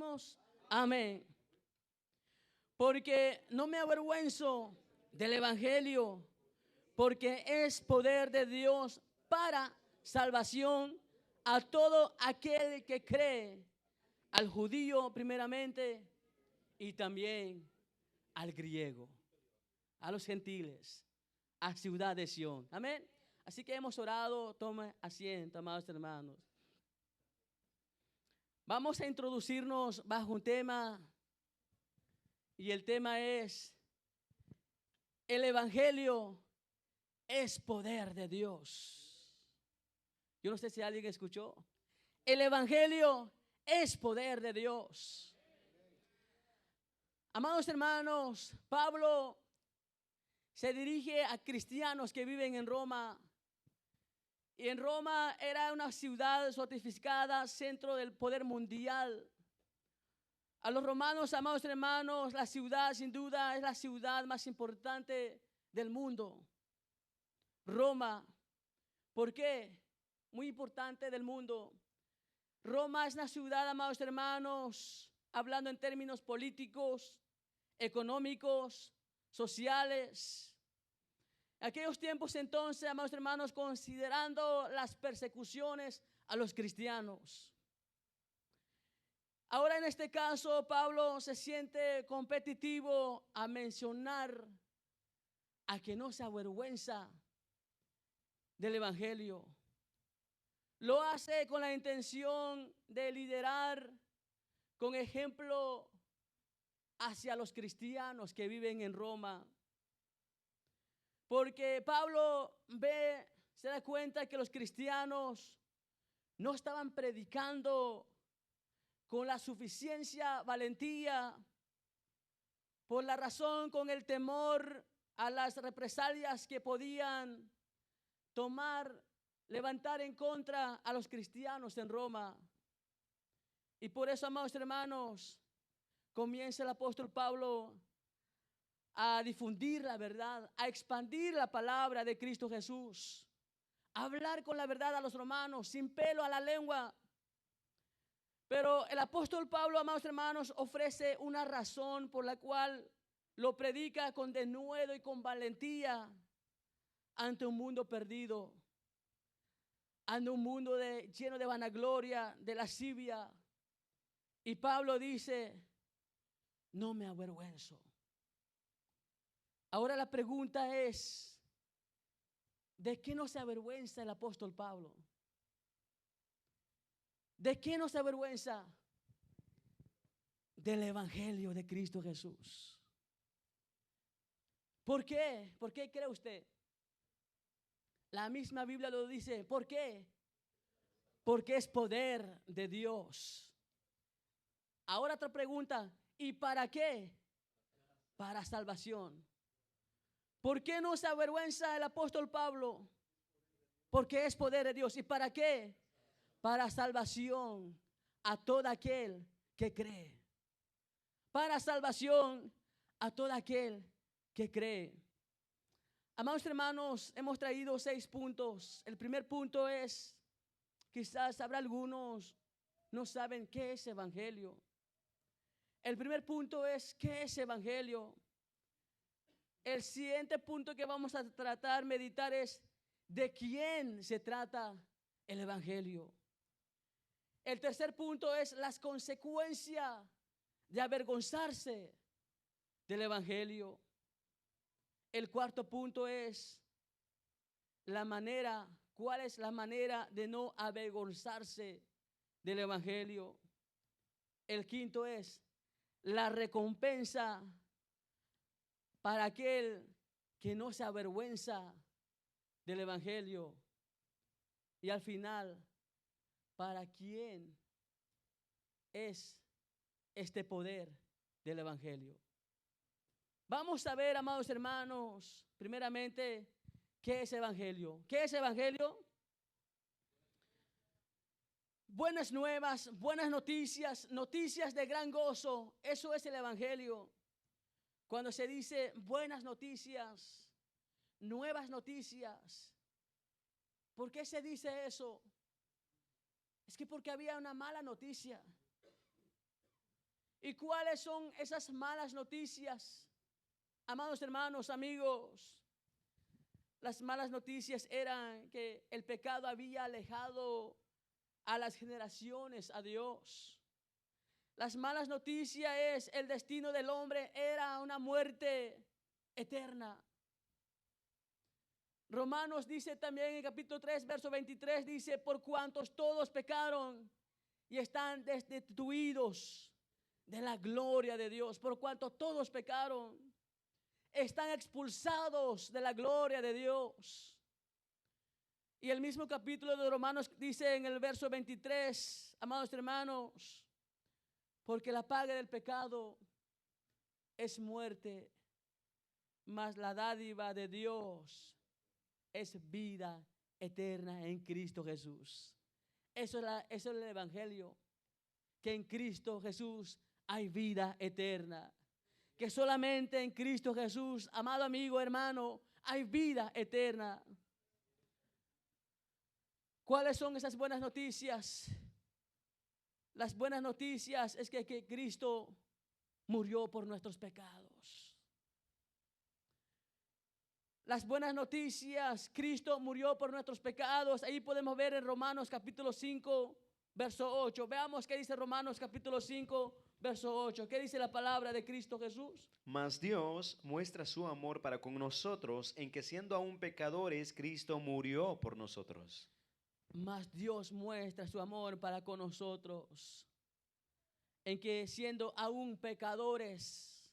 decimos? Amén. Porque no me avergüenzo del evangelio, porque es poder de Dios para salvación a todo aquel que cree, al judío primeramente y también al griego, a los gentiles, a ciudad de Sión. Amén. Así que hemos orado. Tome asiento, amados hermanos. Vamos a introducirnos bajo un tema, y el tema es: el evangelio es poder de Dios. Yo no sé si alguien escuchó. El evangelio es poder de Dios. Amados hermanos, Pablo se dirige a cristianos que viven en Roma. Y en Roma era una ciudad fortificada, centro del poder mundial. A los romanos, amados hermanos, la ciudad sin duda es la ciudad más importante del mundo. Roma. ¿Por qué? Muy importante del mundo. Roma es una ciudad, amados hermanos, hablando en términos políticos, económicos, sociales. En aquellos tiempos entonces, amados hermanos, considerando las persecuciones a los cristianos. Ahora en este caso, Pablo se siente competitivo a mencionar a que no se avergüenza del evangelio. Lo hace con la intención de liderar con ejemplo hacia los cristianos que viven en Roma. Porque Pablo se da cuenta que los cristianos no estaban predicando con la suficiencia valentía, por la razón, con el temor a las represalias que podían levantar en contra a los cristianos en Roma. Y por eso, amados hermanos, comienza el apóstol Pablo a difundir la verdad, a expandir la palabra de Cristo Jesús, a hablar con la verdad a los romanos, sin pelo a la lengua. Pero el apóstol Pablo, amados hermanos, ofrece una razón por la cual lo predica con denuedo y con valentía ante un mundo perdido, ante un mundo lleno de vanagloria, de lascivia. Y Pablo dice: no me avergüenzo. Ahora la pregunta es: ¿de qué no se avergüenza el apóstol Pablo? ¿De qué no se avergüenza? Del evangelio de Cristo Jesús. ¿Por qué? ¿Por qué cree usted? La misma Biblia lo dice. ¿Por qué? Porque es poder de Dios. Ahora otra pregunta: ¿y para qué? Para salvación. ¿Por qué no se avergüenza el apóstol Pablo? Porque es poder de Dios. ¿Y para qué? Para salvación a todo aquel que cree. Para salvación a todo aquel que cree. Amados hermanos, hemos traído 6 puntos. El primer punto es: quizás habrá algunos no saben qué es evangelio. El primer punto es: ¿qué es evangelio? El siguiente punto que vamos a tratar, meditar, es: ¿de quién se trata el evangelio? El tercer punto es las consecuencias de avergonzarse del evangelio. El cuarto punto es ¿cuál es la manera de no avergonzarse del evangelio? El quinto es la recompensa para aquel que no se avergüenza del evangelio. Y al final, ¿para quién es este poder del evangelio? Vamos a ver, amados hermanos, primeramente, ¿qué es evangelio? ¿Qué es evangelio? Buenas nuevas, buenas noticias, noticias de gran gozo. Eso es el evangelio. Cuando se dice buenas noticias, nuevas noticias, ¿por qué se dice eso? Es que porque había una mala noticia. ¿Y cuáles son esas malas noticias? Amados hermanos, amigos, las malas noticias eran que el pecado había alejado a las generaciones a Dios. Las malas noticias es el destino del hombre era una muerte eterna. Romanos dice también en el capítulo 3, verso 23, dice, por cuantos todos pecaron y están destituidos de la gloria de Dios, por cuanto todos pecaron, están expulsados de la gloria de Dios. Y el mismo capítulo de Romanos dice en el verso 23, amados hermanos, porque la paga del pecado es muerte, mas la dádiva de Dios es vida eterna en Cristo Jesús. Eso es el Evangelio, que en Cristo Jesús hay vida eterna. Que solamente en Cristo Jesús, amado amigo, hermano, hay vida eterna. ¿Cuáles son esas buenas noticias? Las buenas noticias es que Cristo murió por nuestros pecados. Las buenas noticias, Cristo murió por nuestros pecados. Ahí podemos ver en Romanos capítulo 5, verso 8. Veamos qué dice Romanos capítulo 5, verso 8. ¿Qué dice la palabra de Cristo Jesús? Mas Dios muestra su amor para con nosotros en que siendo aún pecadores, Cristo murió por nosotros. Mas Dios muestra su amor para con nosotros en que siendo aún pecadores,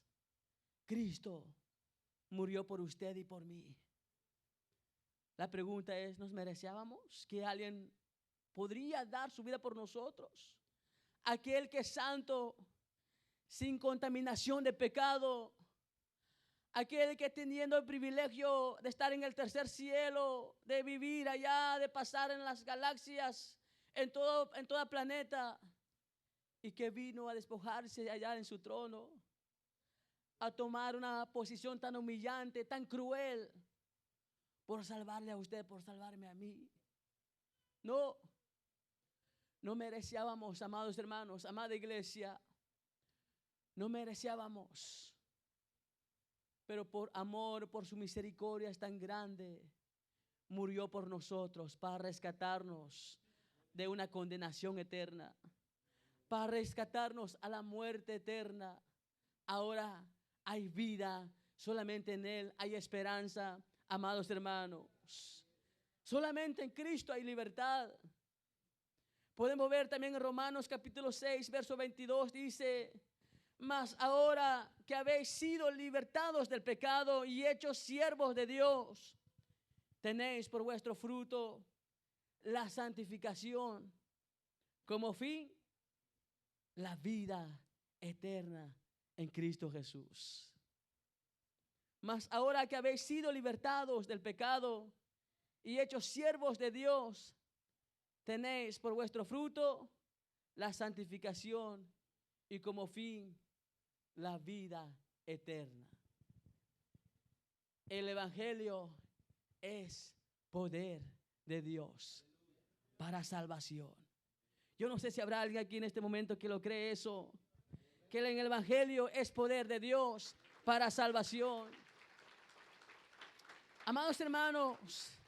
Cristo murió por usted y por mí. La pregunta es, ¿nos merecíamos que alguien podría dar su vida por nosotros? Aquel que es santo, sin contaminación de pecado, aquel que teniendo el privilegio de estar en el tercer cielo, de vivir allá, de pasar en las galaxias, en todo planeta, y que vino a despojarse allá en su trono, a tomar una posición tan humillante, tan cruel, por salvarle a usted, por salvarme a mí. No merecíamos, amados hermanos, amada iglesia, no merecíamos. Pero por amor, por su misericordia es tan grande, murió por nosotros para rescatarnos de una condenación eterna, para rescatarnos a la muerte eterna. Ahora hay vida, solamente en Él hay esperanza, amados hermanos. Solamente en Cristo hay libertad. Podemos ver también en Romanos capítulo 6, verso 22, dice, mas ahora que habéis sido libertados del pecado y hechos siervos de Dios, tenéis por vuestro fruto la santificación, como fin la vida eterna en Cristo Jesús. Mas ahora que habéis sido libertados del pecado y hechos siervos de Dios, tenéis por vuestro fruto la santificación y como fin la vida eterna. El Evangelio es poder de Dios para salvación. Yo no sé si habrá alguien aquí en este momento que lo cree eso, que en el Evangelio es poder de Dios para salvación. Amados hermanos,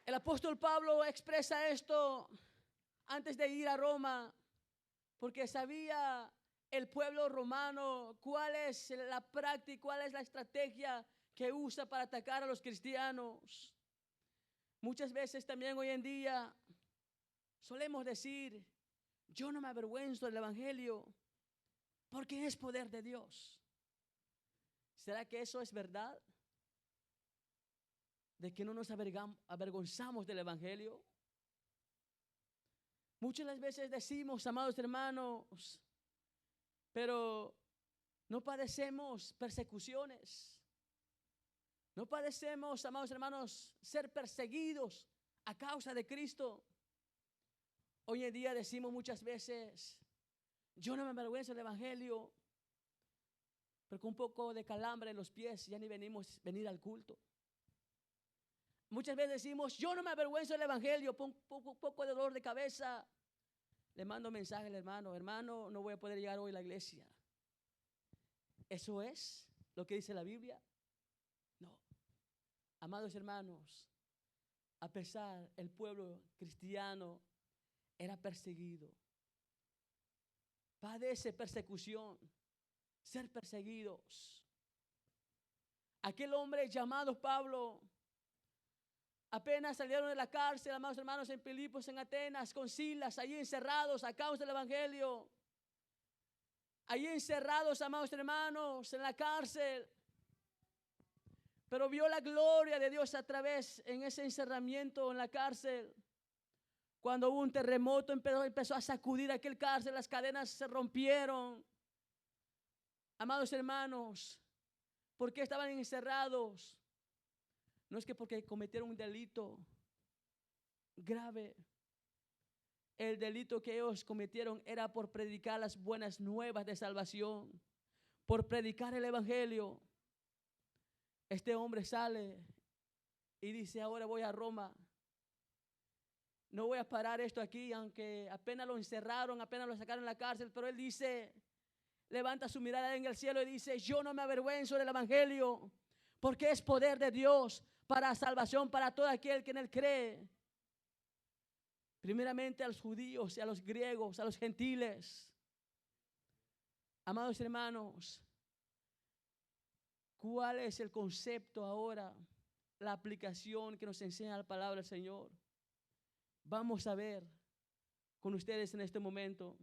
el apóstol Pablo expresa esto antes de ir a Roma, porque sabía el pueblo romano cuál es la práctica, cuál es la estrategia que usa para atacar a los cristianos. Muchas veces también hoy en día solemos decir, yo no me avergüenzo del Evangelio porque es poder de Dios. ¿Será que eso es verdad? ¿De que no nos avergonzamos del Evangelio? Muchas veces decimos, amados hermanos, pero no padecemos persecuciones. No padecemos, amados hermanos, ser perseguidos a causa de Cristo. Hoy en día decimos muchas veces, yo no me avergüenzo del Evangelio, pero con un poco de calambre en los pies ya ni venir al culto. Muchas veces decimos, yo no me avergüenzo del Evangelio, poco de dolor de cabeza, Le mando mensaje al hermano, hermano, no voy a poder llegar hoy a la iglesia. ¿Eso es lo que dice la Biblia? No. Amados hermanos, a pesar el pueblo cristiano era perseguido. Padece persecución, ser perseguidos. Aquel hombre llamado Pablo, apenas salieron de la cárcel, amados hermanos, en Filipos, en Atenas, con Silas, allí encerrados a causa del evangelio. Allí encerrados, amados hermanos, en la cárcel. Pero vio la gloria de Dios a través en ese encerramiento en la cárcel. Cuando hubo un terremoto, empezó a sacudir aquel cárcel, las cadenas se rompieron. Amados hermanos, ¿por qué estaban encerrados? No es que porque cometieron un delito grave. El delito que ellos cometieron era por predicar las buenas nuevas de salvación, por predicar el evangelio. Este hombre sale y dice, ahora voy a Roma. No voy a parar esto aquí, aunque apenas lo encerraron, apenas lo sacaron de la cárcel, pero él dice, levanta su mirada en el cielo y dice, yo no me avergüenzo del evangelio, porque es poder de Dios para salvación para todo aquel que en él cree. Primeramente a los judíos y a los griegos, a los gentiles. Amados hermanos, ¿cuál es el concepto ahora? La aplicación que nos enseña la palabra del Señor. Vamos a ver con ustedes en este momento.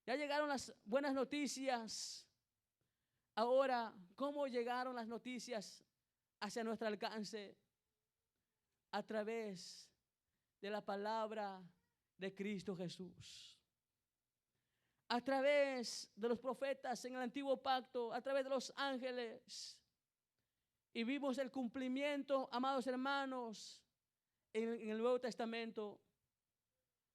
Ya llegaron las buenas noticias. Ahora, ¿cómo llegaron las noticias hacia nuestro alcance? A través de la palabra de Cristo Jesús. A través de los profetas en el antiguo pacto, a través de los ángeles. Y vimos el cumplimiento, amados hermanos, en el Nuevo Testamento.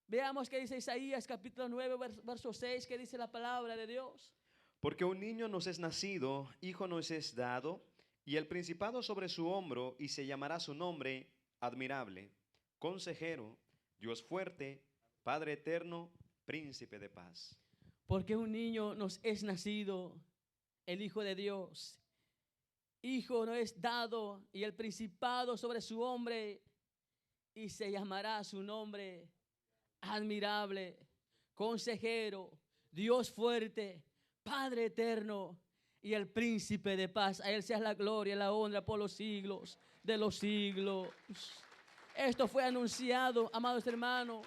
Veamos qué dice Isaías capítulo 9, verso 6, que dice la palabra de Dios. Porque un niño nos es nacido, hijo nos es dado, y el principado sobre su hombro, y se llamará su nombre admirable, consejero, Dios fuerte, Padre eterno, príncipe de paz. Porque un niño nos es nacido, el Hijo de Dios. Hijo nos es dado, y el principado sobre su hombro, y se llamará su nombre admirable, consejero, Dios fuerte, Padre eterno y el príncipe de paz. A él sea la gloria y la honra por los siglos de los siglos. Esto fue anunciado, amados hermanos.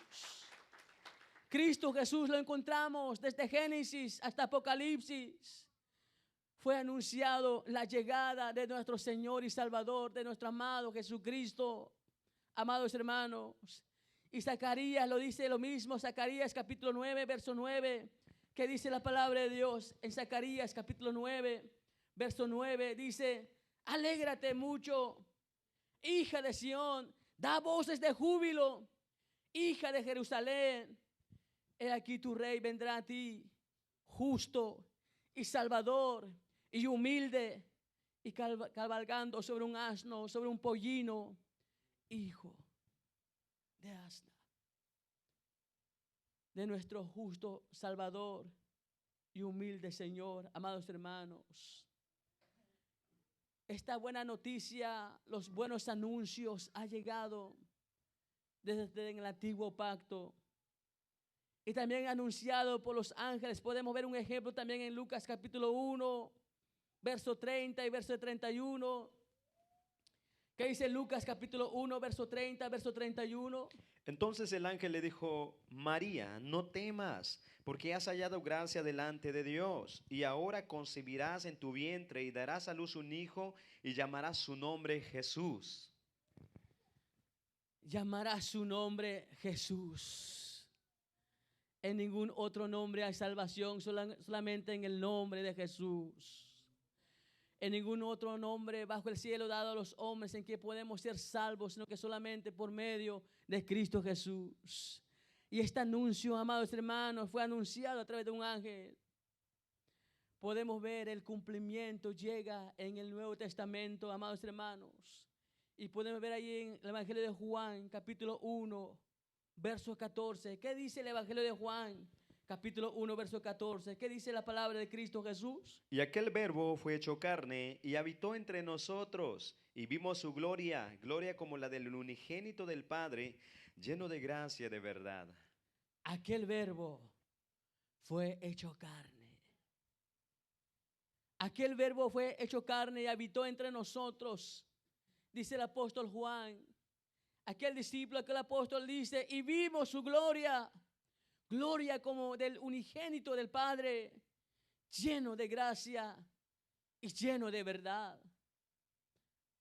Cristo Jesús lo encontramos desde Génesis hasta Apocalipsis. Fue anunciado la llegada de nuestro Señor y Salvador, de nuestro amado Jesucristo. Amados hermanos, y Zacarías lo dice lo mismo, Zacarías capítulo 9, verso 9, que dice la palabra de Dios. En Zacarías capítulo 9, verso 9, dice, alégrate mucho, hija de Sión, da voces de júbilo, hija de Jerusalén. He aquí tu rey vendrá a ti, justo y salvador y humilde, y cabalgando sobre un asno, sobre un pollino, hijo de asna, de nuestro justo Salvador y humilde Señor. Amados hermanos, esta buena noticia, los buenos anuncios ha llegado desde el antiguo pacto y también anunciado por los ángeles. Podemos ver un ejemplo también en Lucas capítulo 1, verso 30 y verso 31. ¿Qué dice Lucas capítulo 1, verso 30, verso 31? Entonces el ángel le dijo, María, no temas, porque has hallado gracia delante de Dios, y ahora concebirás en tu vientre y darás a luz un hijo y llamarás su nombre Jesús. Llamarás su nombre Jesús. En ningún otro nombre hay salvación, solamente en el nombre de Jesús. En ningún otro nombre bajo el cielo dado a los hombres en que podemos ser salvos, sino que solamente por medio de Cristo Jesús. Y este anuncio, amados hermanos, fue anunciado a través de un ángel. Podemos ver el cumplimiento llega en el Nuevo Testamento, amados hermanos. Y podemos ver ahí en el Evangelio de Juan, capítulo 1, verso 14. ¿Qué dice el Evangelio de Juan? Capítulo 1, verso 14. ¿Qué dice la palabra de Cristo Jesús? Y aquel verbo fue hecho carne y habitó entre nosotros, y vimos su gloria, gloria como la del unigénito del Padre, lleno de gracia y de verdad. Aquel verbo fue hecho carne. Aquel verbo fue hecho carne y habitó entre nosotros. Dice el apóstol Juan. Aquel discípulo, aquel apóstol dice, y vimos su gloria. Gloria como del unigénito del Padre, lleno de gracia y lleno de verdad.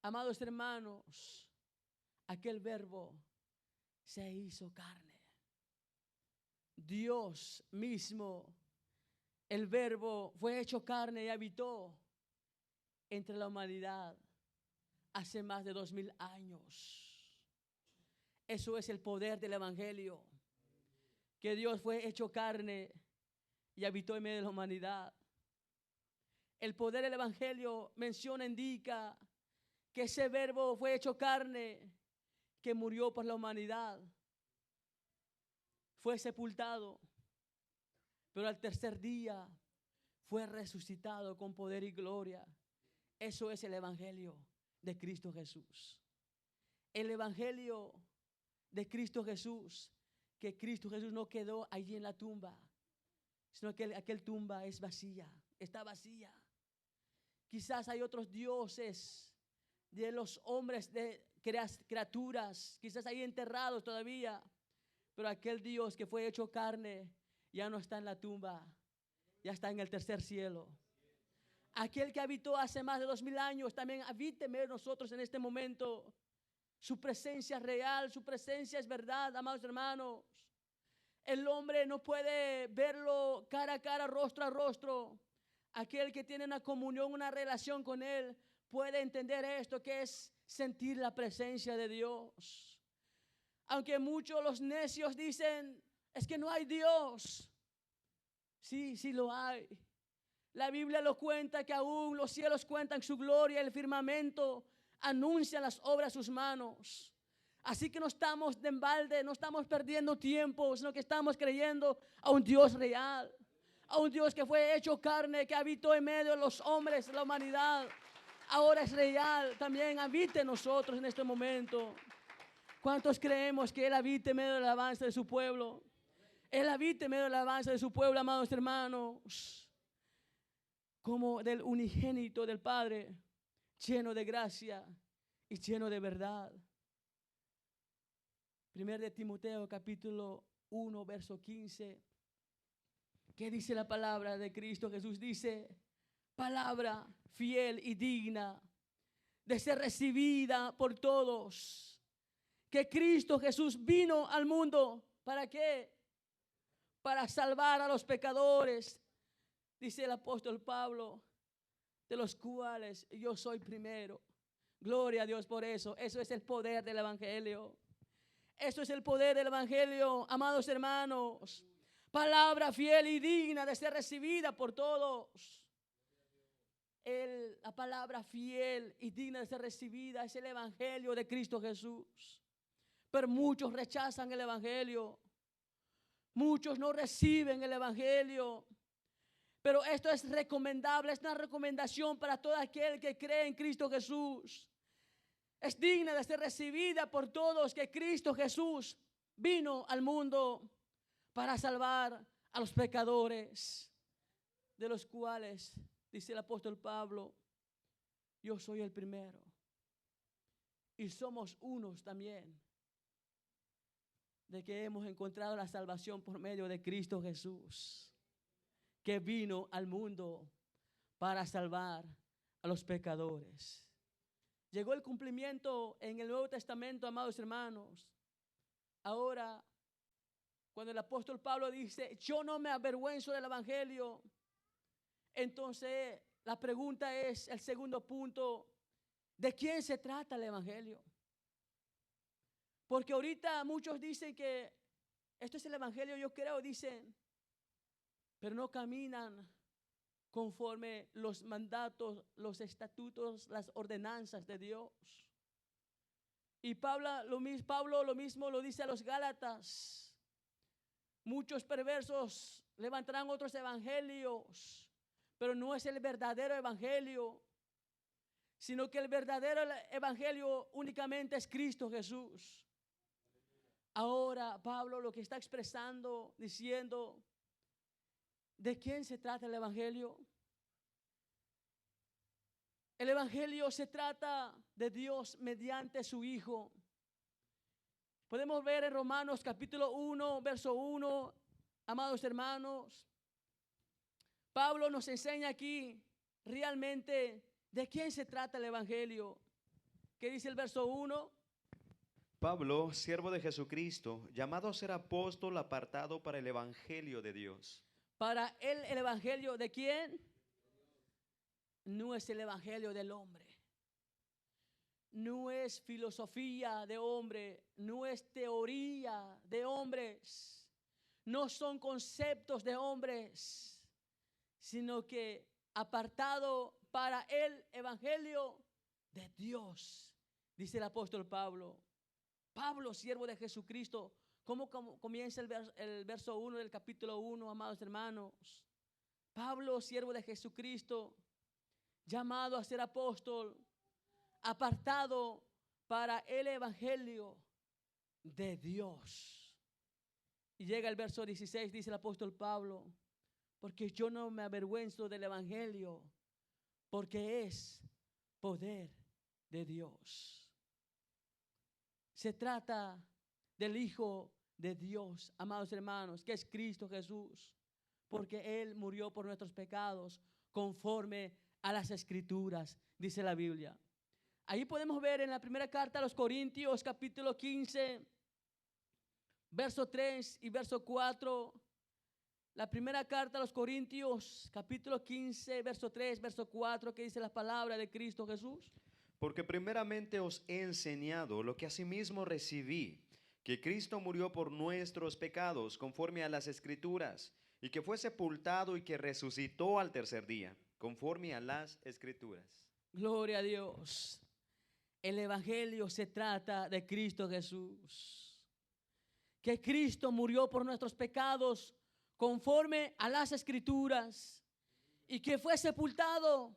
Amados hermanos, aquel verbo se hizo carne. Dios mismo, el verbo fue hecho carne y habitó entre la humanidad hace más de 2000 años. Eso es el poder del Evangelio. Que Dios fue hecho carne y habitó en medio de la humanidad. El poder del Evangelio menciona, indica que ese verbo fue hecho carne, que murió por la humanidad, fue sepultado, pero al tercer día fue resucitado con poder y gloria. Eso es el Evangelio de Cristo Jesús. El Evangelio de Cristo Jesús, que Cristo Jesús no quedó allí en la tumba, sino que aquel tumba es vacía, está vacía. Quizás hay otros dioses de los hombres, de criaturas, quizás ahí enterrados todavía, pero aquel Dios que fue hecho carne ya no está en la tumba, ya está en el tercer cielo. Aquel que habitó hace más de 2000 años también habita en medio de nosotros en este momento. Su presencia es real, su presencia es verdad, amados hermanos. El hombre no puede verlo cara a cara, rostro a rostro. Aquel que tiene una comunión, una relación con Él, puede entender esto, que es sentir la presencia de Dios. Aunque muchos los necios dicen, es que no hay Dios. Sí, sí lo hay. La Biblia lo cuenta, que aún los cielos cuentan su gloria, el firmamento anuncia las obras de sus manos. Así que no estamos de embalde, no estamos perdiendo tiempo, sino que estamos creyendo a un Dios real, a un Dios que fue hecho carne, que habitó en medio de los hombres, de la humanidad. Ahora es real, también habita en nosotros en este momento. ¿Cuántos creemos que Él habita en medio de la alabanza de su pueblo? Él habita en medio de la alabanza de su pueblo, amados hermanos, como del unigénito del Padre, lleno de gracia y lleno de verdad. 1 de Timoteo capítulo 1 verso 15. ¿Qué dice la palabra de Cristo Jesús? Dice, palabra fiel y digna de ser recibida por todos, que Cristo Jesús vino al mundo, ¿para qué? Para salvar a los pecadores, dice el apóstol Pablo, de los cuales yo soy primero. Gloria a Dios por eso. Eso es el poder del Evangelio. Eso es el poder del Evangelio, amados hermanos. Palabra fiel y digna de ser recibida por todos. La palabra fiel y digna de ser recibida es el Evangelio de Cristo Jesús. Pero muchos rechazan el Evangelio. Muchos no reciben el Evangelio. Pero esto es recomendable, es una recomendación para todo aquel que cree en Cristo Jesús. Es digna de ser recibida por todos, que Cristo Jesús vino al mundo para salvar a los pecadores, de los cuales, dice el apóstol Pablo, yo soy el primero. Y somos unos también, de que hemos encontrado la salvación por medio de Cristo Jesús, que vino al mundo para salvar a los pecadores. Llegó el cumplimiento en el Nuevo Testamento, amados hermanos. Ahora, cuando el apóstol Pablo dice, yo no me avergüenzo del Evangelio, entonces la pregunta es, el segundo punto, ¿de quién se trata el Evangelio? Porque ahorita muchos dicen que esto es el Evangelio, yo creo, dicen, pero no caminan conforme los mandatos, los estatutos, las ordenanzas de Dios. Y Pablo lo mismo lo dice a los Gálatas. Muchos perversos levantarán otros evangelios, pero no es el verdadero evangelio, sino que el verdadero evangelio únicamente es Cristo Jesús. Ahora Pablo lo que está expresando, diciendo, ¿de quién se trata el evangelio? El evangelio se trata de Dios mediante su Hijo. Podemos ver en Romanos capítulo 1, verso 1, amados hermanos, Pablo nos enseña aquí realmente de quién se trata el evangelio. ¿Qué dice el verso 1? Pablo, siervo de Jesucristo, llamado a ser apóstol, apartado para el evangelio de Dios. Para él el evangelio ¿de quién? No es el evangelio del hombre. No es filosofía de hombre, no es teoría de hombres, no son conceptos de hombres, sino que apartado para el evangelio de Dios, dice el apóstol Pablo. Pablo, siervo de Jesucristo. ¿Cómo comienza el verso 1 del capítulo 1, amados hermanos? Pablo, siervo de Jesucristo, llamado a ser apóstol, apartado para el evangelio de Dios. Y llega el verso 16, dice el apóstol Pablo, porque yo no me avergüenzo del evangelio, porque es poder de Dios. Se trata del Hijo de Dios, amados hermanos, que es Cristo Jesús, porque Él murió por nuestros pecados conforme a las Escrituras, dice la Biblia. Ahí podemos ver en la primera carta a los Corintios, capítulo 15, verso 3 y verso 4. La primera carta a los Corintios, capítulo 15, verso 3, verso 4, que dice la palabra de Cristo Jesús. Porque primeramente os he enseñado lo que asimismo recibí, que Cristo murió por nuestros pecados conforme a las Escrituras, y que fue sepultado y que resucitó al tercer día, conforme a las Escrituras. Gloria a Dios. El evangelio se trata de Cristo Jesús. Que Cristo murió por nuestros pecados conforme a las Escrituras y que fue sepultado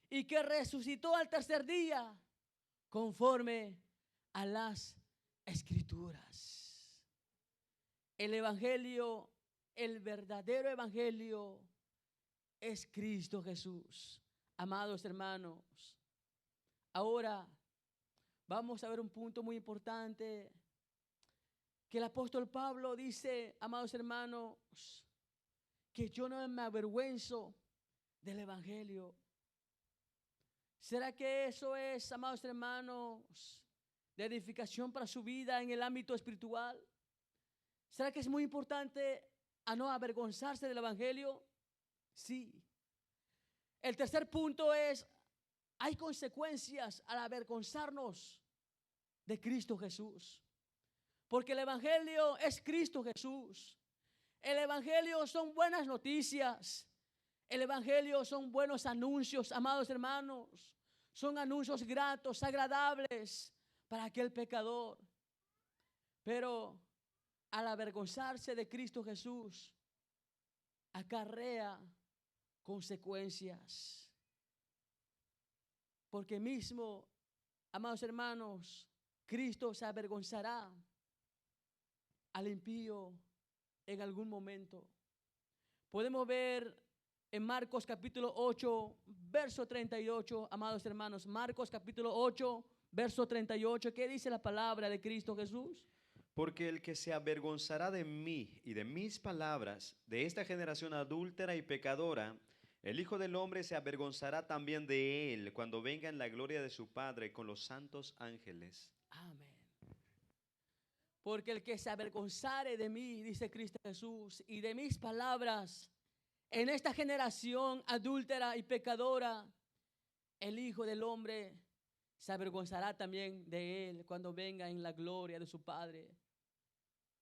y que resucitó al tercer día conforme a las Escrituras. El evangelio, el verdadero evangelio es Cristo Jesús. Amados hermanos, ahora vamos a ver un punto muy importante que el apóstol Pablo dice, amados hermanos, que yo no me avergüenzo del evangelio. ¿Será que eso es, amados hermanos, de edificación para su vida en el ámbito espiritual? ¿Será que es muy importante a no avergonzarse del evangelio? Sí. El tercer punto es, hay consecuencias al avergonzarnos de Cristo Jesús. Porque el evangelio es Cristo Jesús. El evangelio son buenas noticias. El evangelio son buenos anuncios, amados hermanos. Son anuncios gratos, agradables para aquel pecador. Pero al avergonzarse de Cristo Jesús, acarrea consecuencias. Porque mismo, amados hermanos, Cristo se avergonzará al impío en algún momento. Podemos ver en Marcos capítulo 8, verso 38, amados hermanos, Marcos capítulo 8, verso 38, ¿qué dice la palabra de Cristo Jesús? Porque el que se avergonzará de mí y de mis palabras, de esta generación adúltera y pecadora, el Hijo del Hombre se avergonzará también de él cuando venga en la gloria de su Padre con los santos ángeles. Amén. Porque el que se avergonzare de mí, dice Cristo Jesús, y de mis palabras, en esta generación adúltera y pecadora, el Hijo del Hombre se avergonzará también de él cuando venga en la gloria de su Padre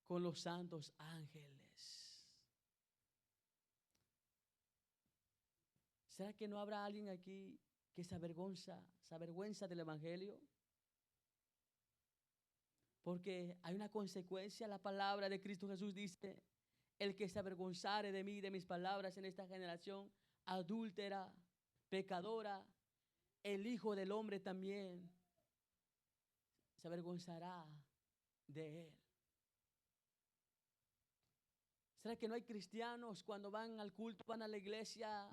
con los santos ángeles. ¿Será que no habrá alguien aquí que se avergüenza del evangelio? Porque hay una consecuencia. La palabra de Cristo Jesús dice: el que se avergonzare de mí, de mis palabras en esta generación adúltera, pecadora, el Hijo del Hombre también se avergonzará de él. ¿Será que no hay cristianos cuando van al culto, van a la iglesia,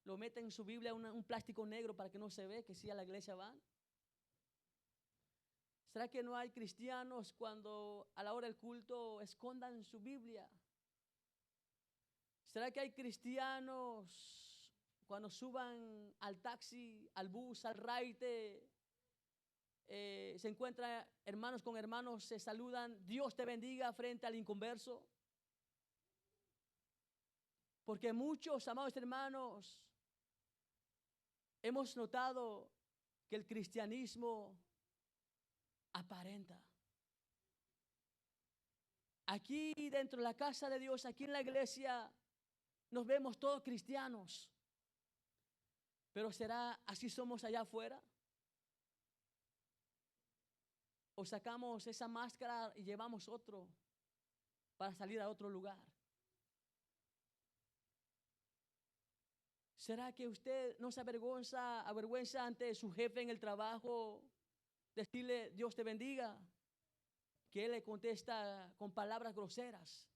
lo meten en su Biblia un plástico negro para que no se ve que sí a la iglesia van? ¿Será que no hay cristianos cuando a la hora del culto escondan su Biblia? ¿Será que hay cristianos cuando suban al taxi, al bus, al raite, se encuentran hermanos con hermanos, se saludan, Dios te bendiga frente al inconverso? Porque muchos, amados hermanos, hemos notado que el cristianismo aparenta. Aquí dentro de la casa de Dios, aquí en la iglesia, nos vemos todos cristianos. Pero ¿será así somos allá afuera? ¿O sacamos esa máscara y llevamos otro para salir a otro lugar? ¿Será que usted no se avergüenza ante su jefe en el trabajo, decirle Dios te bendiga, que él le contesta con palabras groseras?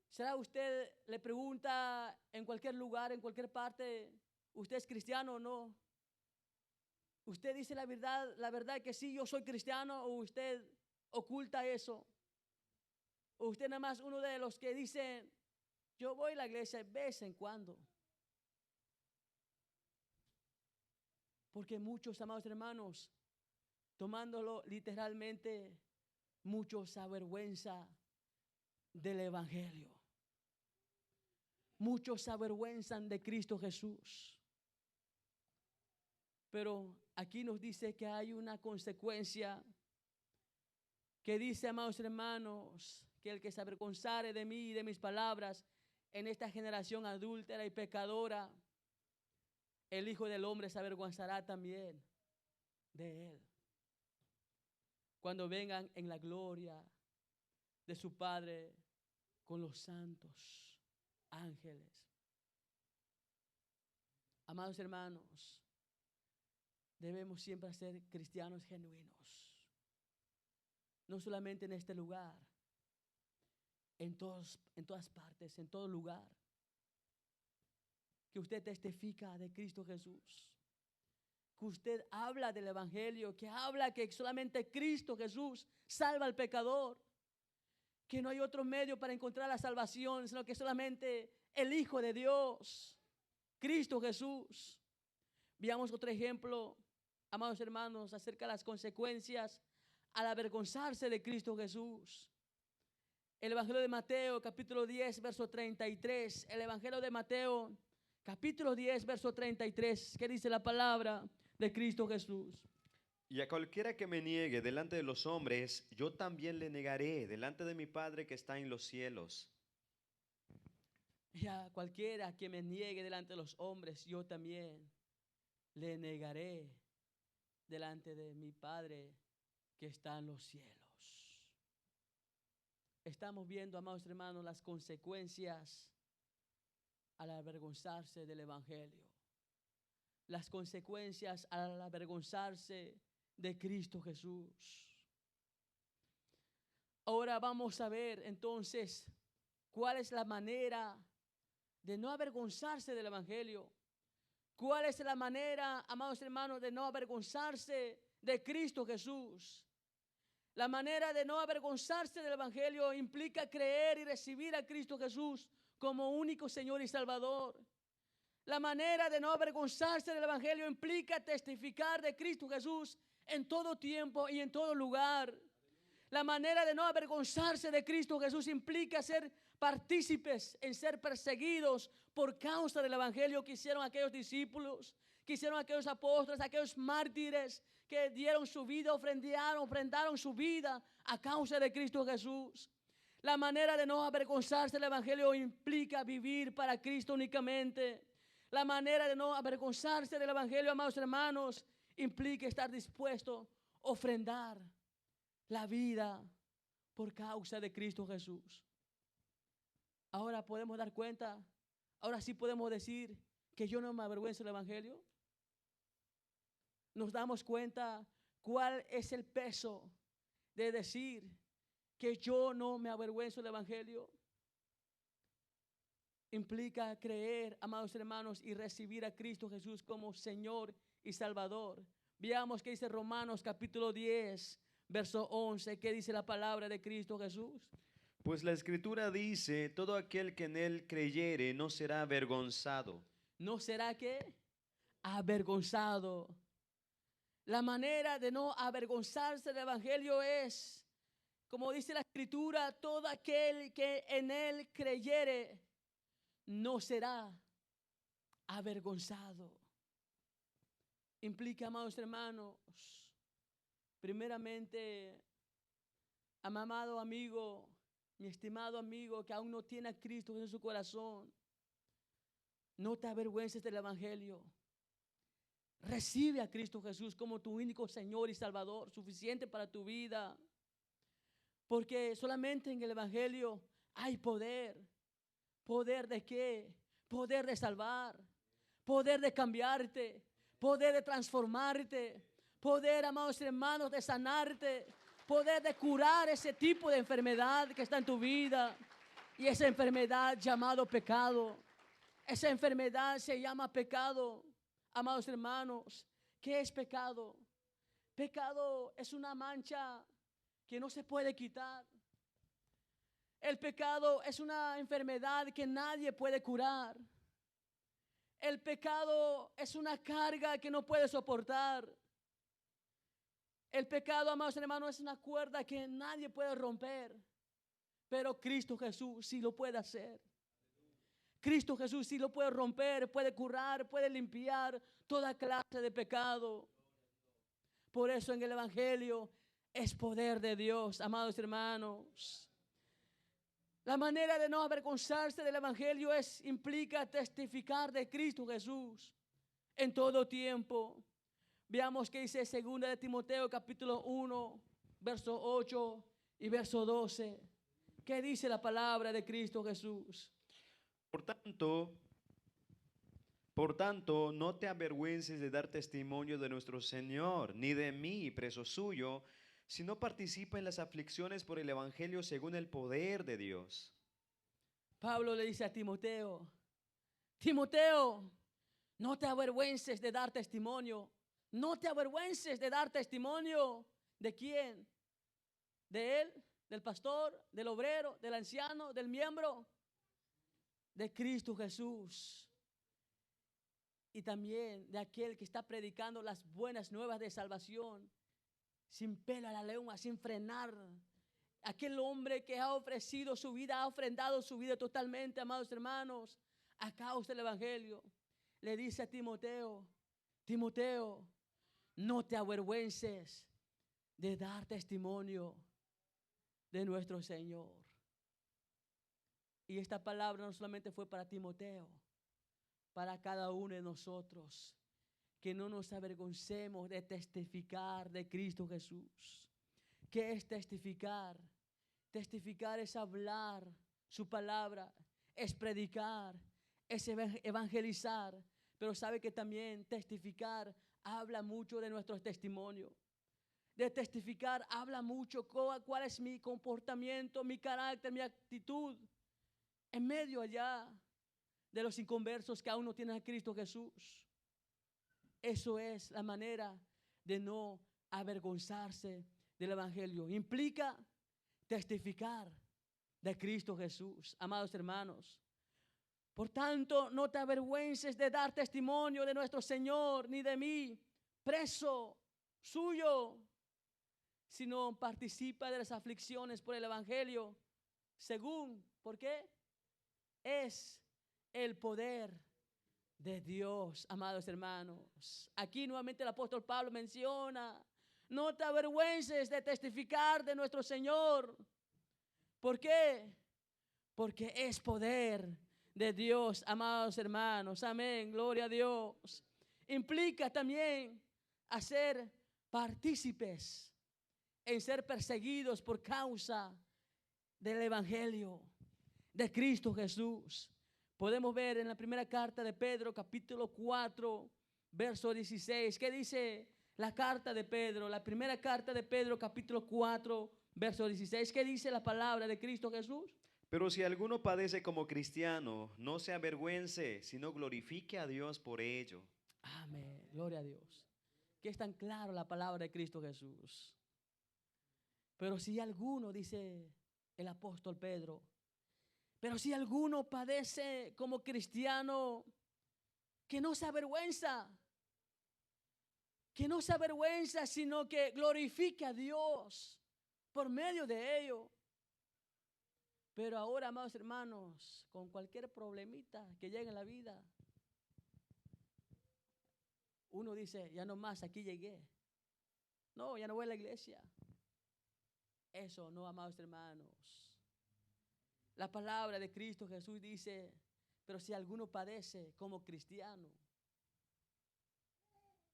¿Será usted le pregunta en cualquier lugar, en cualquier parte, ¿usted es cristiano o no? ¿Usted dice la verdad que sí, yo soy cristiano, o usted oculta eso? ¿O usted nada más uno de los que dicen, yo voy a la iglesia de vez en cuando? Porque muchos, amados hermanos, tomándolo literalmente, muchos se avergüenzan del evangelio. Muchos se avergüenzan de Cristo Jesús. Pero aquí nos dice que hay una consecuencia que dice, amados hermanos, que el que se avergonzare de mí y de mis palabras en esta generación adúltera y pecadora, el Hijo del Hombre se avergonzará también de él, cuando vengan en la gloria de su Padre con los santos ángeles. Amados hermanos, debemos siempre ser cristianos genuinos, no solamente en este lugar, en todas partes, en todo lugar. Que usted testifica de Cristo Jesús, que usted habla del evangelio, que habla que solamente Cristo Jesús salva al pecador, que no hay otro medio para encontrar la salvación, sino que solamente el Hijo de Dios, Cristo Jesús. Veamos otro ejemplo, amados hermanos, acerca de las consecuencias al avergonzarse de Cristo Jesús. El Evangelio de Mateo, capítulo 10, verso 33. El Evangelio de Mateo, capítulo 10, verso 33. ¿Qué dice la palabra de Cristo Jesús? Y a cualquiera que me niegue delante de los hombres, yo también le negaré delante de mi Padre que está en los cielos. Y a cualquiera que me niegue delante de los hombres, yo también le negaré delante de mi Padre que está en los cielos. Estamos viendo, amados hermanos, las consecuencias al avergonzarse del evangelio. Las consecuencias al avergonzarse de Cristo Jesús. Ahora vamos a ver entonces cuál es la manera de no avergonzarse del evangelio. ¿Cuál es la manera, amados hermanos, de no avergonzarse de Cristo Jesús? La manera de no avergonzarse del evangelio implica creer y recibir a Cristo Jesús como único Señor y Salvador. La manera de no avergonzarse del evangelio implica testificar de Cristo Jesús en todo tiempo y en todo lugar. La manera de no avergonzarse de Cristo Jesús implica ser partícipes en ser perseguidos por causa del evangelio que hicieron aquellos discípulos, que hicieron aquellos apóstoles, aquellos mártires que dieron su vida, ofrendaron su vida a causa de Cristo Jesús. La manera de no avergonzarse del evangelio implica vivir para Cristo únicamente. La manera de no avergonzarse del evangelio, amados hermanos, implica estar dispuesto ofrendar la vida por causa de Cristo Jesús. Ahora podemos dar cuenta, ahora sí podemos decir que yo no me avergüenzo del Evangelio. Nos damos cuenta cuál es el peso de decir que yo no me avergüenzo del Evangelio. Implica creer, amados hermanos, y recibir a Cristo Jesús como Señor y Salvador. Veamos qué dice Romanos capítulo 10, verso 11. ¿Qué dice la palabra de Cristo Jesús? Pues la Escritura dice, todo aquel que en él creyere no será avergonzado. ¿No será qué? Avergonzado. La manera de no avergonzarse del Evangelio es, como dice la Escritura, todo aquel que en él creyere no será avergonzado. Implica, amados hermanos, primeramente, amado amigo, mi estimado amigo que aún no tiene a Cristo en su corazón, no te avergüences del Evangelio. Recibe a Cristo Jesús como tu único Señor y Salvador, suficiente para tu vida. Porque solamente en el Evangelio hay poder. ¿Poder de qué? Poder de salvar, poder de cambiarte, poder de transformarte, poder, amados hermanos, de sanarte, poder de curar ese tipo de enfermedad que está en tu vida. Y esa enfermedad llamado pecado, esa enfermedad se llama pecado. Amados hermanos, ¿qué es pecado? Pecado es una mancha que no se puede quitar. El pecado es una enfermedad que nadie puede curar. El pecado es una carga que no puede soportar. El pecado, amados hermanos, es una cuerda que nadie puede romper. Pero Cristo Jesús sí lo puede hacer. Cristo Jesús sí lo puede romper, puede curar, puede limpiar toda clase de pecado. Por eso en el Evangelio es poder de Dios, amados hermanos. La manera de no avergonzarse del Evangelio implica testificar de Cristo Jesús en todo tiempo. Veamos qué dice 2 de Timoteo capítulo 1, verso 8 y verso 12. ¿Qué dice la palabra de Cristo Jesús? Por tanto, no te avergüences de dar testimonio de nuestro Señor, ni de mí, preso suyo, sino participa en las aflicciones por el Evangelio según el poder de Dios. Pablo le dice a Timoteo, Timoteo, no te avergüences de dar testimonio. No te avergüences de dar testimonio. ¿De quién? ¿De él? ¿Del pastor? ¿Del obrero? ¿Del anciano? ¿Del miembro? De Cristo Jesús. Y también de aquel que está predicando las buenas nuevas de salvación, sin pelo a la lengua, sin frenar. Aquel hombre que ha ofrecido su vida, ha ofrendado su vida totalmente, amados hermanos, a causa del Evangelio. Le dice a Timoteo, Timoteo, no te avergüences de dar testimonio de nuestro Señor. Y esta palabra no solamente fue para Timoteo, para cada uno de nosotros, que no nos avergoncemos de testificar de Cristo Jesús. ¿Qué es testificar? Testificar es hablar su palabra, es predicar, es evangelizar. Pero sabe que también testificar habla mucho de nuestro testimonio. De testificar habla mucho cuál es mi comportamiento, mi carácter, mi actitud en medio allá de los inconversos que aún no tienen a Cristo Jesús. Eso es la manera de no avergonzarse del Evangelio. Implica testificar de Cristo Jesús, amados hermanos. Por tanto, no te avergüences de dar testimonio de nuestro Señor, ni de mí, preso suyo, sino participa de las aflicciones por el Evangelio, según, ¿por qué? Es el poder de Dios, amados hermanos. Aquí nuevamente el apóstol Pablo menciona, no te avergüences de testificar de nuestro Señor. ¿Por qué? Porque es poder de Dios, amados hermanos. Amén, gloria a Dios. Implica también hacer partícipes en ser perseguidos por causa del Evangelio de Cristo Jesús. Podemos ver en la primera carta de Pedro, capítulo 4, verso 16. ¿Qué dice la carta de Pedro? La primera carta de Pedro, capítulo 4, verso 16. ¿Qué dice la palabra de Cristo Jesús? Pero si alguno padece como cristiano, no se avergüence, sino glorifique a Dios por ello. Amén, gloria a Dios. Que es tan claro la palabra de Cristo Jesús. Pero si alguno, dice el apóstol Pedro, pero si alguno padece como cristiano, que no se avergüenza, sino que glorifique a Dios por medio de ello. Pero ahora, amados hermanos, con cualquier problemita que llegue en la vida, uno dice, ya no más, aquí llegué. No, ya no voy a la iglesia. Eso no, amados hermanos. La palabra de Cristo Jesús dice, pero si alguno padece como cristiano,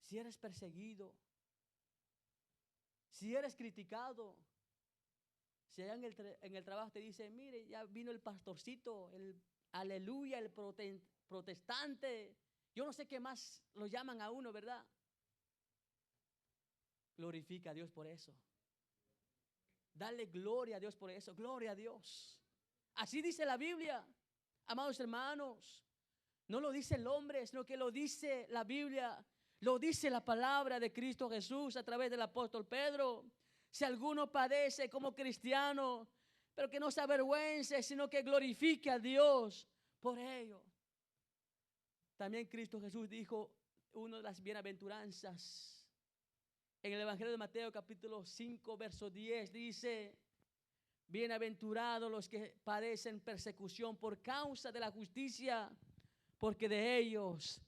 si eres perseguido, si eres criticado, si allá en el trabajo te dice, mire, ya vino el pastorcito, el aleluya, el protestante, yo no sé qué más lo llaman a uno, ¿verdad? Glorifica a Dios por eso. Dale gloria a Dios por eso, gloria a Dios. Así dice la Biblia, amados hermanos. No lo dice el hombre, sino que lo dice la Biblia, lo dice la palabra de Cristo Jesús a través del apóstol Pedro. Si alguno padece como cristiano, pero que no se avergüence, sino que glorifique a Dios por ello. También Cristo Jesús dijo una de las bienaventuranzas. En el Evangelio de Mateo capítulo 5, verso 10 dice, bienaventurados los que padecen persecución por causa de la justicia, porque de ellos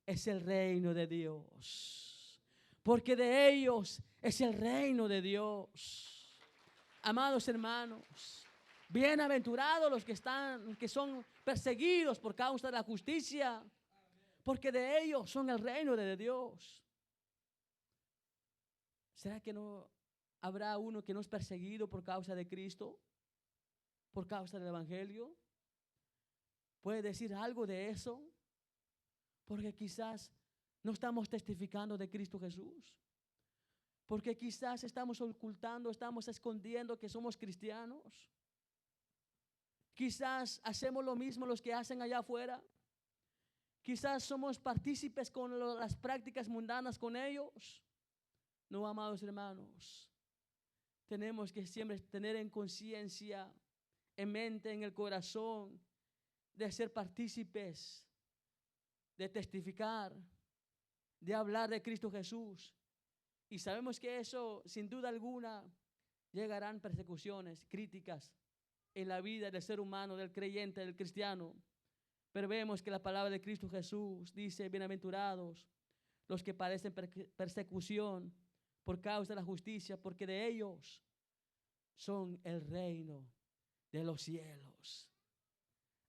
es el reino de Dios. Porque de ellos es el reino de Dios. Amados hermanos, bienaventurados los que son perseguidos por causa de la justicia, porque de ellos son el reino de Dios. ¿Será que no habrá uno que no es perseguido por causa de Cristo? ¿Por causa del Evangelio? ¿Puede decir algo de eso? Porque quizás no estamos testificando de Cristo Jesús. Porque quizás estamos ocultando, estamos escondiendo que somos cristianos. Quizás hacemos lo mismo los que hacen allá afuera. Quizás somos partícipes con las prácticas mundanas con ellos. No, amados hermanos, tenemos que siempre tener en conciencia, en mente, en el corazón, de ser partícipes, de testificar, de hablar de Cristo Jesús. Y sabemos que eso, sin duda alguna, llegarán persecuciones, críticas en la vida del ser humano, del creyente, del cristiano. Pero vemos que la palabra de Cristo Jesús dice, bienaventurados los que padecen persecución por causa de la justicia, porque de ellos son el reino de los cielos.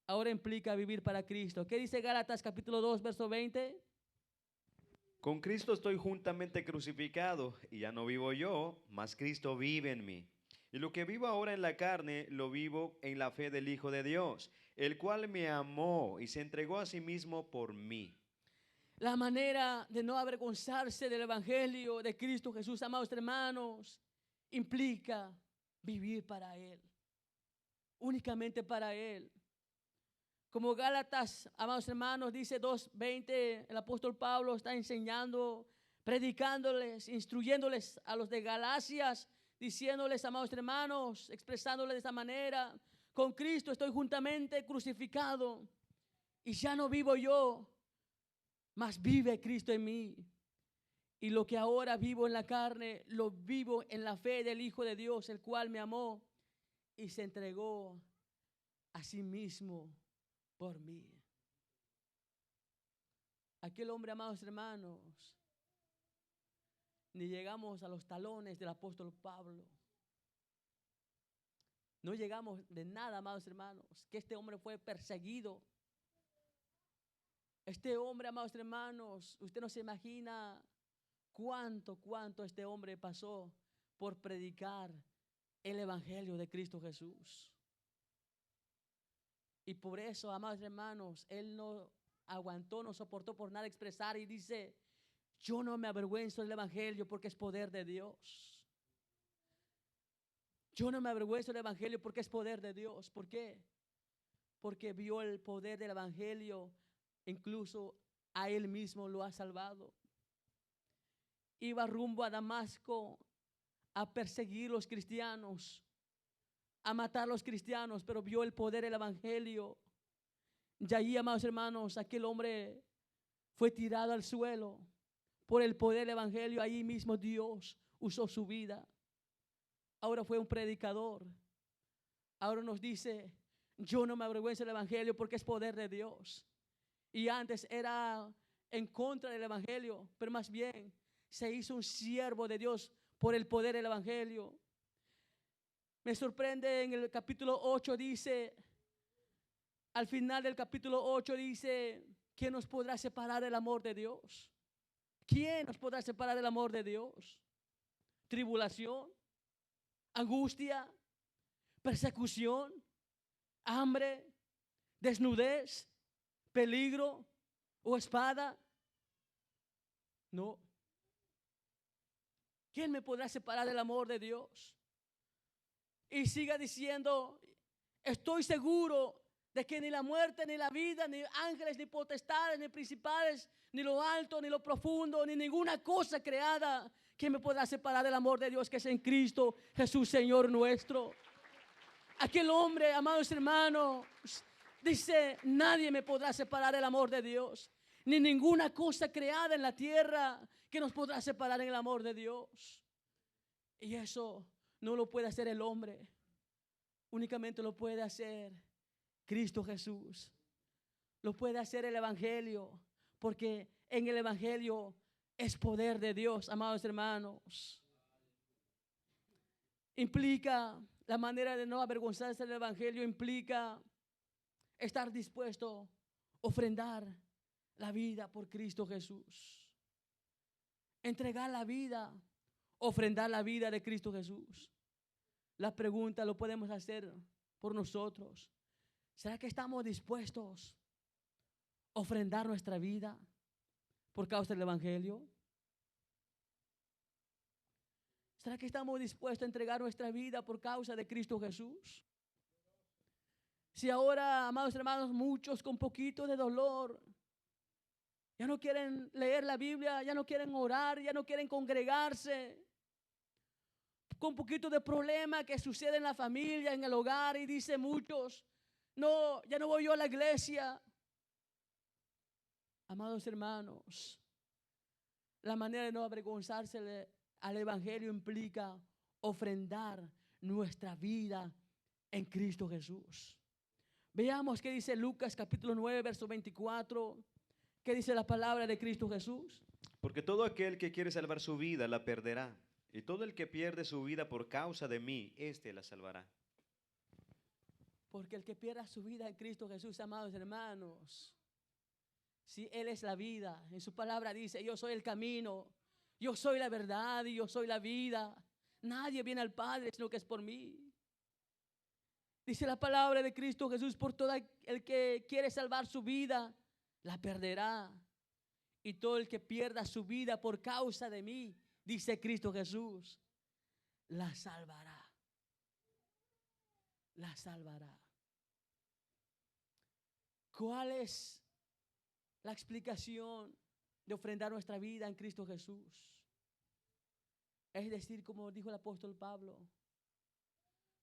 Ahora implica vivir para Cristo. ¿Qué dice Gálatas capítulo 2, verso 20? Con Cristo estoy juntamente crucificado, y ya no vivo yo, mas Cristo vive en mí. Y lo que vivo ahora en la carne, lo vivo en la fe del Hijo de Dios, el cual me amó y se entregó a sí mismo por mí. La manera de no avergonzarse del Evangelio de Cristo Jesús, amados hermanos, implica vivir para Él, únicamente para Él. Como Gálatas, amados hermanos, dice 2:20, el apóstol Pablo está enseñando, predicándoles, instruyéndoles a los de Galacias, diciéndoles, amados hermanos, expresándoles de esta manera, con Cristo estoy juntamente crucificado y ya no vivo yo, mas vive Cristo en mí. Y lo que ahora vivo en la carne, lo vivo en la fe del Hijo de Dios, el cual me amó y se entregó a sí mismo por mí. Aquel hombre, amados hermanos, ni llegamos a los talones del apóstol Pablo. No llegamos de nada, amados hermanos, que este hombre fue perseguido. Este hombre, amados hermanos, usted no se imagina cuánto este hombre pasó por predicar el evangelio de Cristo Jesús. Y por eso, amados hermanos, él no aguantó, no soportó por nada expresar y dice: yo no me avergüenzo del evangelio porque es poder de Dios. Yo no me avergüenzo del evangelio porque es poder de Dios. ¿Por qué? Porque vio el poder del evangelio, incluso a él mismo lo ha salvado. Iba rumbo a Damasco a perseguir los cristianos, a matar a los cristianos, pero vio el poder del evangelio. Y allí, amados hermanos, aquel hombre fue tirado al suelo por el poder del evangelio. Allí mismo Dios usó su vida. Ahora fue un predicador. Ahora nos dice: yo no me avergüenzo del evangelio porque es poder de Dios. Y antes era en contra del evangelio, pero más bien se hizo un siervo de Dios por el poder del evangelio. Me sorprende en el capítulo 8 dice, al final del capítulo 8 dice: ¿quién nos podrá separar del amor de Dios? ¿Quién nos podrá separar del amor de Dios? Tribulación, angustia, persecución, hambre, desnudez, peligro o espada. No. ¿Quién me podrá separar del amor de Dios? Y siga diciendo: estoy seguro de que ni la muerte, ni la vida, ni ángeles, ni potestades, ni principales, ni lo alto, ni lo profundo, ni ninguna cosa creada que me podrá separar del amor de Dios que es en Cristo Jesús, Señor nuestro. Aquel hombre, amados hermanos, dice: nadie me podrá separar del amor de Dios, ni ninguna cosa creada en la tierra que nos podrá separar del amor de Dios. Y eso no lo puede hacer el hombre, únicamente lo puede hacer Cristo Jesús. Lo puede hacer el evangelio, porque en el evangelio es poder de Dios, amados hermanos. Implica la manera de no avergonzarse del evangelio, implica estar dispuesto a ofrendar la vida por Cristo Jesús. Entregar la vida, ofrendar la vida de Cristo Jesús. La pregunta lo podemos hacer por nosotros: ¿será que estamos dispuestos a ofrendar nuestra vida por causa del evangelio? ¿Será que estamos dispuestos a entregar nuestra vida por causa de Cristo Jesús? Si ahora, amados hermanos, muchos con poquito de dolor ya no quieren leer la Biblia, ya no quieren orar, ya no quieren congregarse, con poquito de problema que sucede en la familia, en el hogar, y dice muchos: no, ya no voy yo a la iglesia. Amados hermanos, la manera de no avergonzarse al evangelio implica ofrendar nuestra vida en Cristo Jesús. Veamos qué dice Lucas capítulo 9, verso 24. ¿Qué dice la palabra de Cristo Jesús? Porque todo aquel que quiere salvar su vida la perderá, y todo el que pierde su vida por causa de mí, éste la salvará. Porque el que pierda su vida en Cristo Jesús, amados hermanos, si Él es la vida, en su palabra dice: yo soy el camino, yo soy la verdad y yo soy la vida. Nadie viene al Padre sino que es por mí. Dice la palabra de Cristo Jesús: por todo el que quiere salvar su vida la perderá, y todo el que pierda su vida por causa de mí, dice Cristo Jesús, la salvará. La salvará. ¿Cuál es la explicación de ofrendar nuestra vida en Cristo Jesús? Es decir, como dijo el apóstol Pablo: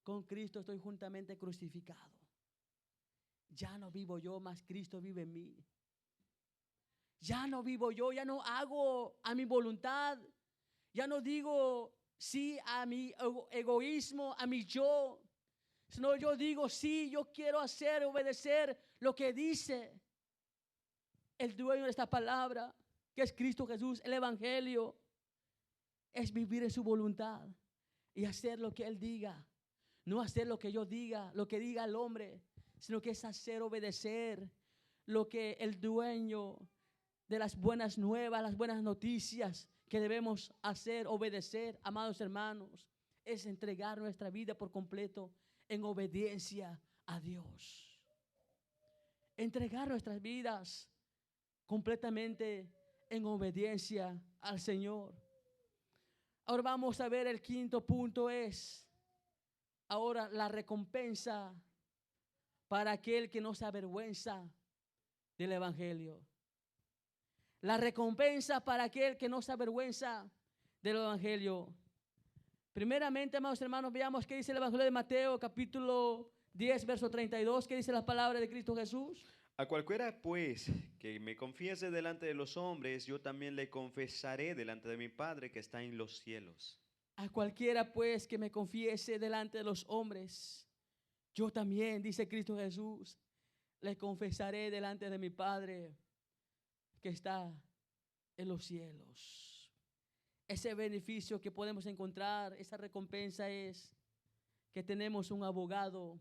con Cristo estoy juntamente crucificado. Ya no vivo yo, mas Cristo vive en mí. Ya no vivo yo, ya no hago a mi voluntad, ya no digo sí a mi egoísmo, a mi yo, sino yo digo sí, yo quiero hacer, obedecer lo que dice el dueño de esta palabra, que es Cristo Jesús. El evangelio es vivir en su voluntad y hacer lo que Él diga, no hacer lo que yo diga, lo que diga el hombre, sino que es hacer, obedecer lo que el dueño de las buenas nuevas, las buenas noticias que debemos hacer, obedecer, amados hermanos, es entregar nuestra vida por completo en obediencia a Dios. Entregar nuestras vidas completamente en obediencia al Señor. Ahora vamos a ver el quinto punto es, ahora la recompensa para aquel que no se avergüenza del Evangelio. La recompensa para aquel que no se avergüenza del Evangelio. Primeramente, amados hermanos, veamos qué dice el Evangelio de Mateo, capítulo 10, verso 32. ¿Qué dice la palabra de Cristo Jesús? A cualquiera, pues, que me confiese delante de los hombres, yo también le confesaré delante de mi Padre que está en los cielos. A cualquiera, pues, que me confiese delante de los hombres, yo también, dice Cristo Jesús, le confesaré delante de mi Padre que está en los cielos. Ese beneficio que podemos encontrar, esa recompensa es que tenemos un abogado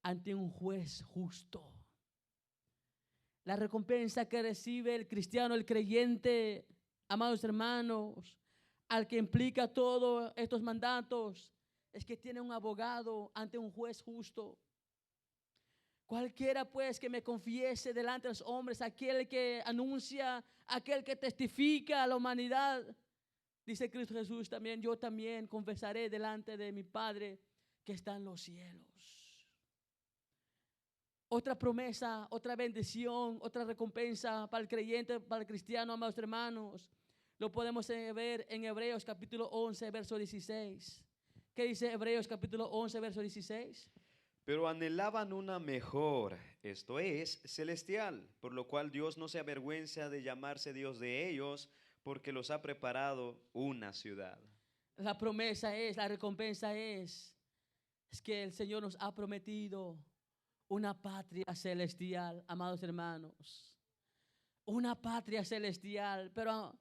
ante un juez justo. La recompensa que recibe el cristiano, el creyente, amados hermanos, al que implica todos estos mandatos, es que tiene un abogado ante un juez justo. Cualquiera pues que me confiese delante de los hombres, aquel que anuncia, aquel que testifica a la humanidad, dice Cristo Jesús también, yo también confesaré delante de mi Padre que está en los cielos. Otra promesa, otra bendición, otra recompensa para el creyente, para el cristiano, amados hermanos, lo podemos ver en Hebreos capítulo 11, verso 16. ¿Qué dice Hebreos capítulo 11, verso 16? Pero anhelaban una mejor, esto es, celestial, por lo cual Dios no se avergüenza de llamarse Dios de ellos, porque los ha preparado una ciudad. La promesa es, la recompensa es que el Señor nos ha prometido una patria celestial, amados hermanos. Una patria celestial, pero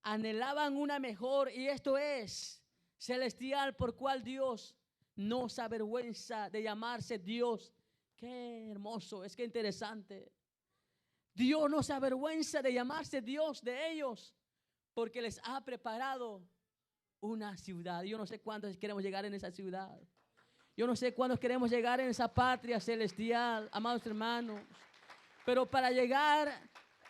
anhelaban una mejor, y esto es celestial, por cual Dios no se avergüenza de llamarse Dios. Qué hermoso, es que interesante. Dios no se avergüenza de llamarse Dios de ellos, porque les ha preparado una ciudad. Yo no sé cuántos queremos llegar en esa ciudad. Yo no sé cuántos queremos llegar en esa patria celestial, amados hermanos. Pero para llegar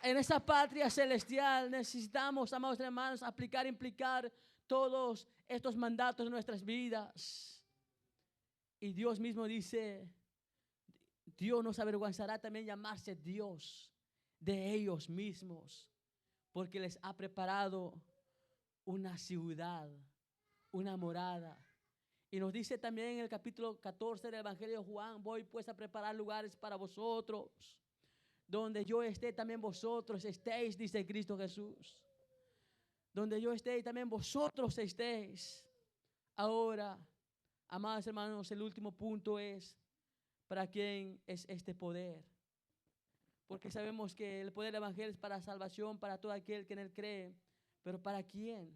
en esa patria celestial necesitamos, amados hermanos, aplicar, implicar todos estos mandatos en nuestras vidas. Y Dios mismo dice, Dios nos avergonzará también llamarse Dios de ellos mismos, porque les ha preparado una ciudad, una morada. Y nos dice también en el capítulo 14 del Evangelio de Juan, voy pues a preparar lugares para vosotros, donde yo esté también vosotros estéis, dice Cristo Jesús. Donde yo esté también vosotros estéis. Ahora, amados hermanos, el último punto es, ¿para quién es este poder? Porque sabemos que el poder del Evangelio es para salvación, para todo aquel que en él cree. Pero ¿para quién?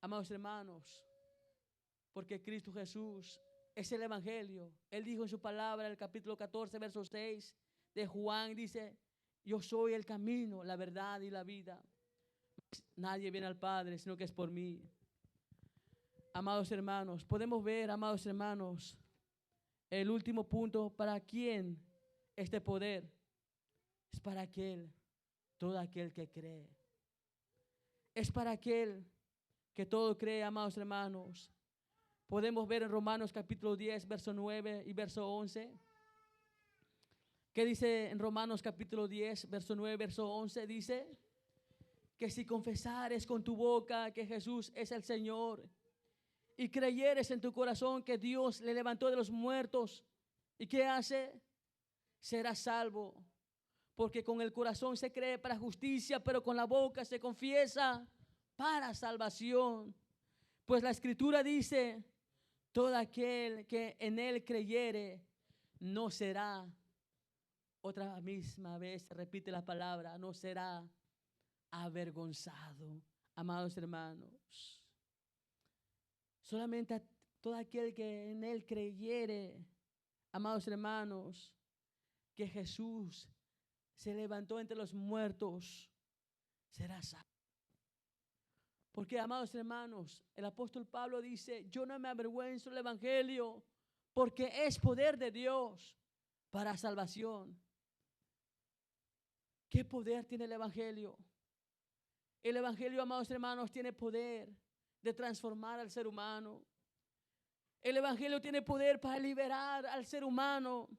Amados hermanos, porque Cristo Jesús es el Evangelio. Él dijo en su palabra, en el capítulo 14, verso 6 de Juan, dice, yo soy el camino, la verdad y la vida. Nadie viene al Padre, sino que es por mí. Amados hermanos, podemos ver, amados hermanos, el último punto, ¿para quién este poder? Es para todo aquel que cree. Es para aquel que todo cree, amados hermanos. Podemos ver en Romanos capítulo 10, verso 9 y verso 11. ¿Qué dice en Romanos capítulo 10, verso 9, verso 11? Dice que si confesares con tu boca que Jesús es el Señor y creyeres en tu corazón que Dios le levantó de los muertos, ¿y qué hace? Serás salvo. Porque con el corazón se cree para justicia, pero con la boca se confiesa para salvación. Pues la Escritura dice, todo aquel que en él creyere no será, otra misma vez se repite la palabra, no será avergonzado. Amados hermanos, solamente todo aquel que en él creyere, amados hermanos, que Jesús se levantó entre los muertos, será salvo. Porque, amados hermanos, el apóstol Pablo dice, yo no me avergüenzo del evangelio, porque es poder de Dios para salvación. ¿Qué poder tiene el evangelio? El evangelio, amados hermanos, tiene poder de transformar al ser humano. El evangelio tiene poder para liberar al ser humano.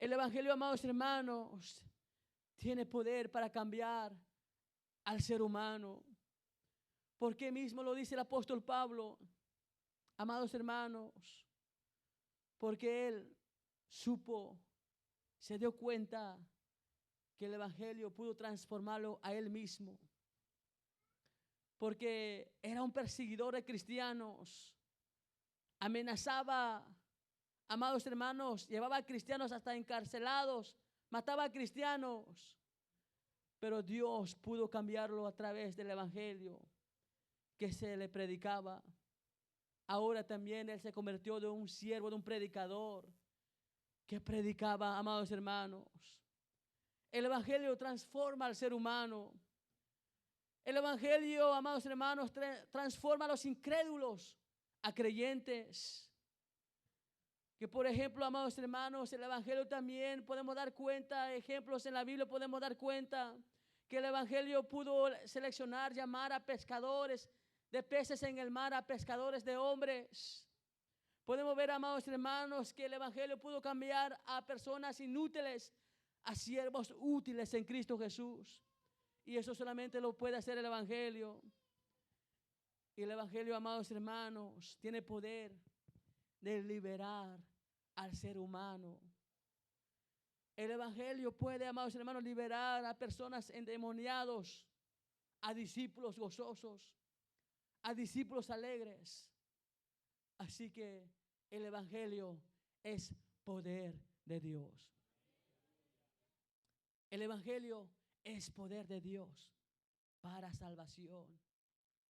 El evangelio, amados hermanos, tiene poder para cambiar al ser humano. ¿Por qué mismo lo dice el apóstol Pablo? Amados hermanos, porque él supo, se dio cuenta que el evangelio pudo transformarlo a él mismo. Porque era un perseguidor de cristianos. Amenazaba, amados hermanos, llevaba a cristianos hasta encarcelados, mataba a cristianos. Pero Dios pudo cambiarlo a través del evangelio que se le predicaba. Ahora también él se convirtió de un siervo, de un predicador que predicaba, amados hermanos. El evangelio transforma al ser humano. El evangelio, amados hermanos, transforma a los incrédulos a creyentes. Que por ejemplo, amados hermanos, el evangelio también podemos dar cuenta, ejemplos en la Biblia podemos dar cuenta que el evangelio pudo seleccionar, llamar a pescadores de peces en el mar, a pescadores de hombres. Podemos ver, amados hermanos, que el evangelio pudo cambiar a personas inútiles a siervos útiles en Cristo Jesús. Y eso solamente lo puede hacer el evangelio. Y el evangelio, amados hermanos, tiene poder de liberar al ser humano. El evangelio puede, amados hermanos, liberar a personas endemoniados, a discípulos gozosos, a discípulos alegres. Así que el evangelio es poder de Dios. El evangelio es poder de Dios para salvación,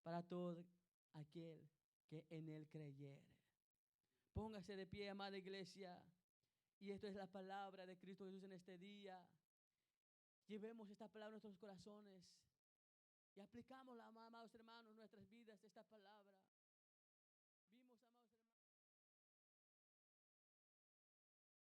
para todo aquel que en él creyere. Póngase de pie, amada iglesia, y esto es la palabra de Cristo Jesús en este día. Llevemos esta palabra en nuestros corazones y aplicamos, amados hermanos, en nuestras vidas esta palabra.